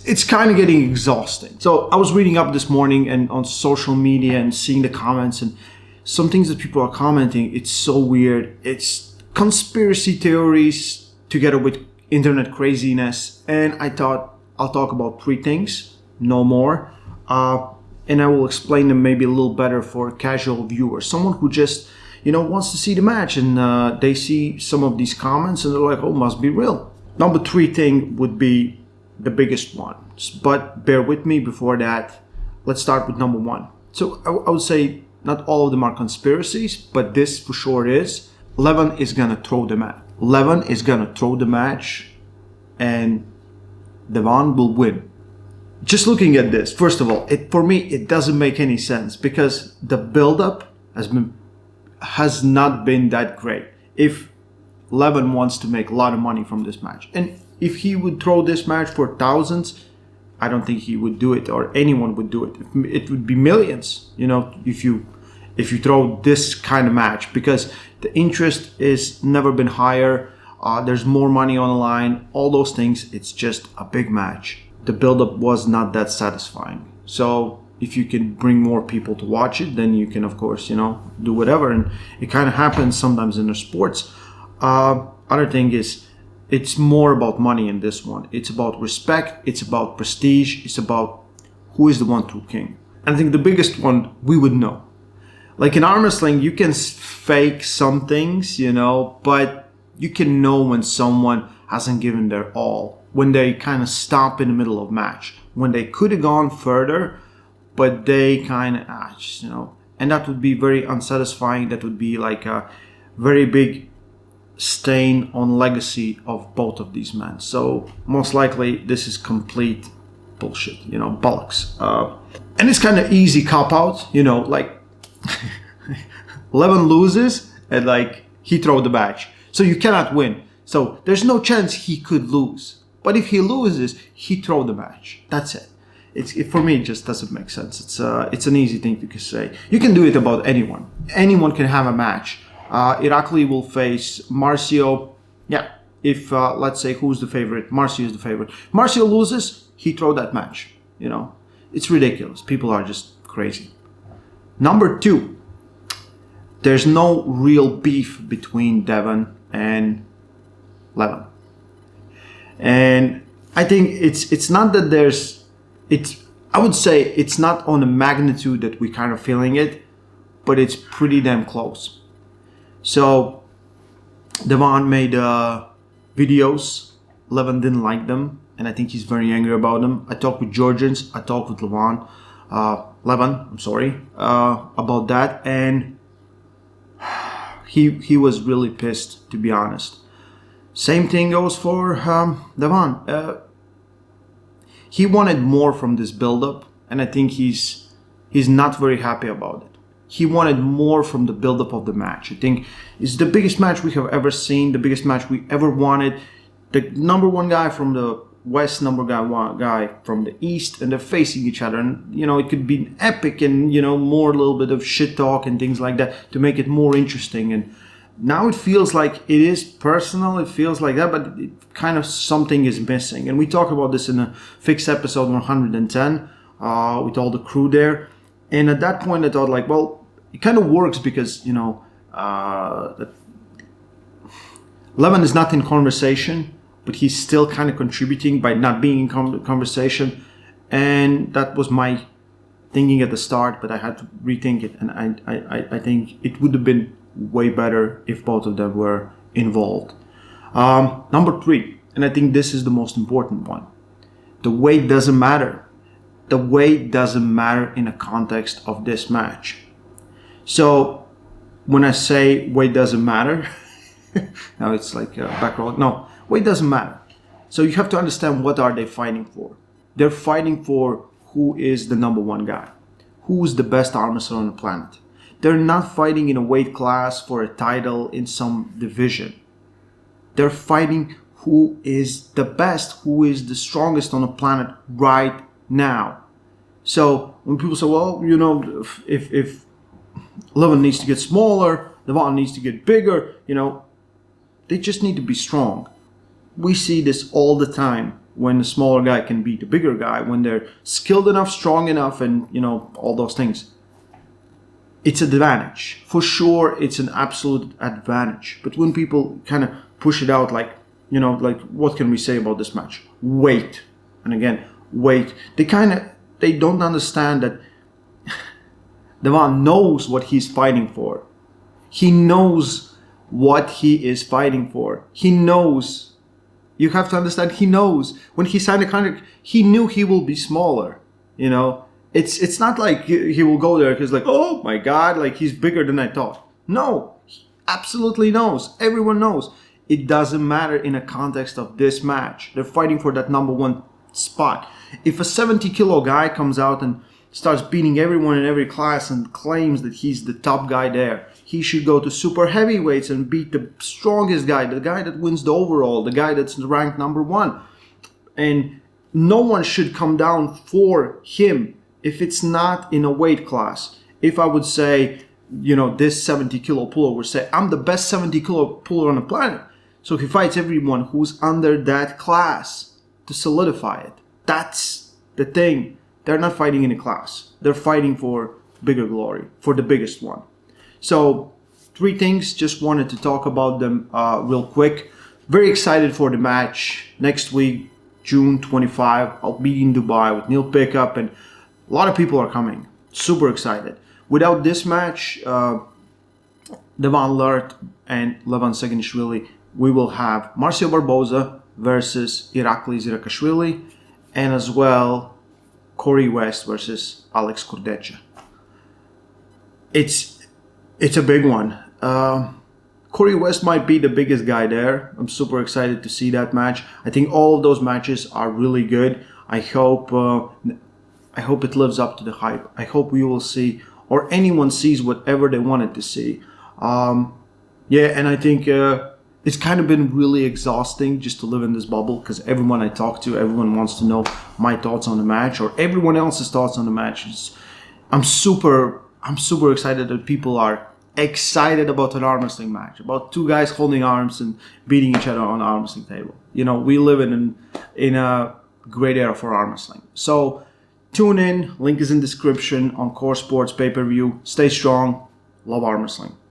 it's kind of getting exhausting. So I was reading up this morning and on social media and seeing the comments and some things that people are commenting. It's so weird. It's conspiracy theories together with internet craziness. And I thought I'll talk about 3 things, no more. And I will explain them maybe a little better for casual viewers. Someone who just, wants to see the match and they see some of these comments and they're like, oh, must be real. Number 3 thing would be the biggest one. But bear with me before that. Let's start with number 1. So I would say not all of them are conspiracies, but this for sure is. Levan is going to throw the match. Levan is going to throw the match and Devon will win. Just looking at this, first of all, for me, it doesn't make any sense because the build-up has not been that great. If Levan wants to make a lot of money from this match, and if he would throw this match for thousands, I don't think he would do it, or anyone would do it. It would be millions, if you throw this kind of match, because the interest is never been higher. There's more money on the line, all those things. It's just a big match. The build-up was not that satisfying. So if you can bring more people to watch it, then you can, of course, do whatever. And it kind of happens sometimes in the sports. Other thing is, it's more about money in this one. It's about respect. It's about prestige. It's about who is the one true king. And I think the biggest one we would know. Like in arm wrestling, you can fake some things, but you can know when someone hasn't given their all. When they kind of stop in the middle of match, when they could have gone further, but they kind of, and that would be very unsatisfying. That would be like a very big stain on legacy of both of these men. So most likely this is complete bullshit, bollocks. And it's kind of easy cop out, like Levan loses and like he throw the match, so you cannot win. So there's no chance he could lose. But if he loses, he throw the match. That's it. For me, it just doesn't make sense. It's an easy thing to say. You can do it about anyone. Anyone can have a match. Irakli will face Marcio. Yeah, if let's say who's the favorite? Marcio is the favorite. Marcio loses, he throw that match. It's ridiculous. People are just crazy. Number 2, there's no real beef between Devon and Levan. And I think it's not that I would say it's not on the magnitude that we're kind of feeling it, but it's pretty damn close. So Devon made videos. Levan didn't like them, and I think he's very angry about them. I talked with Georgians, I talked with Levan, about that, and he was really pissed, to be honest. Same thing goes for Devon. He wanted more from this build-up, and I think he's not very happy about it. He wanted more from the build-up of the match. I think it's the biggest match we have ever seen, the biggest match we ever wanted. The number 1 guy from the West, number 1 guy from the East, and they're facing each other. And, it could be epic and, more a little bit of shit talk and things like that to make it more interesting. And now it feels like it is personal, it feels like that, but it kind of something is missing. And we talk about this in a fixed episode 110 with all the crew there. And at that point I thought like, well, it kind of works because, Levan is not in conversation, but he's still kind of contributing by not being in conversation. And that was my thinking at the start, but I had to rethink it. And I think it would have been way better if both of them were involved. Number 3, and I think this is the most important one. The weight doesn't matter. The weight doesn't matter in the context of this match. So when I say weight doesn't matter, now it's like backroll. No, weight doesn't matter. So you have to understand, what are they fighting for? They're fighting for who is the number 1 guy. Who's the best arm wrestler on the planet. They're not fighting in a weight class for a title in some division. They're fighting who is the best, who is the strongest on the planet right now. So when people say, well, if Levan needs to get smaller, Devon needs to get bigger, they just need to be strong. We see this all the time when the smaller guy can beat the bigger guy, when they're skilled enough, strong enough, and all those things. It's an advantage. For sure, it's an absolute advantage. But when people kind of push it out like what can we say about this match? Weight. And again, weight. They don't understand that Devon knows what he's fighting for. He knows what he is fighting for. He knows. You have to understand, he knows. When he signed the contract, he knew he will be smaller. It's not like he will go there because oh my God, he's bigger than I thought. No, he absolutely knows. Everyone knows. It doesn't matter in a context of this match. They're fighting for that number one spot. If a 70-kilo guy comes out and starts beating everyone in every class and claims that he's the top guy there, he should go to super heavyweights and beat the strongest guy, the guy that wins the overall, the guy that's ranked number one. And no one should come down for him if it's not in a weight class. If I would say, this 70-kilo puller would say, I'm the best 70-kilo puller on the planet. So he fights everyone who's under that class to solidify it. That's the thing. They're not fighting in a class. They're fighting for bigger glory, for the biggest one. So 3 things, just wanted to talk about them real quick. Very excited for the match next week, June 25. I'll be in Dubai with Neil Pickup, and a lot of people are coming. Super excited. Without this match, Devon Larratt and Levan Saginashvili, we will have Marcio Barboza versus Irakli Zirakashvili, and as well Corey West versus Alex Kurdecha. It's a big one. Corey West might be the biggest guy there. I'm super excited to see that match. I think all of those matches are really good. I hope it lives up to the hype. I hope we will see, or anyone sees whatever they wanted to see. And I think it's kind of been really exhausting just to live in this bubble, because everyone I talk to, everyone wants to know my thoughts on the match or everyone else's thoughts on the match. I'm super excited that people are excited about an arm wrestling match, about 2 guys holding arms and beating each other on an arm wrestling table. We live in a great era for arm wrestling. So tune in. Link is in description on Core Sports pay-per-view. Stay strong. Love arm wrestling.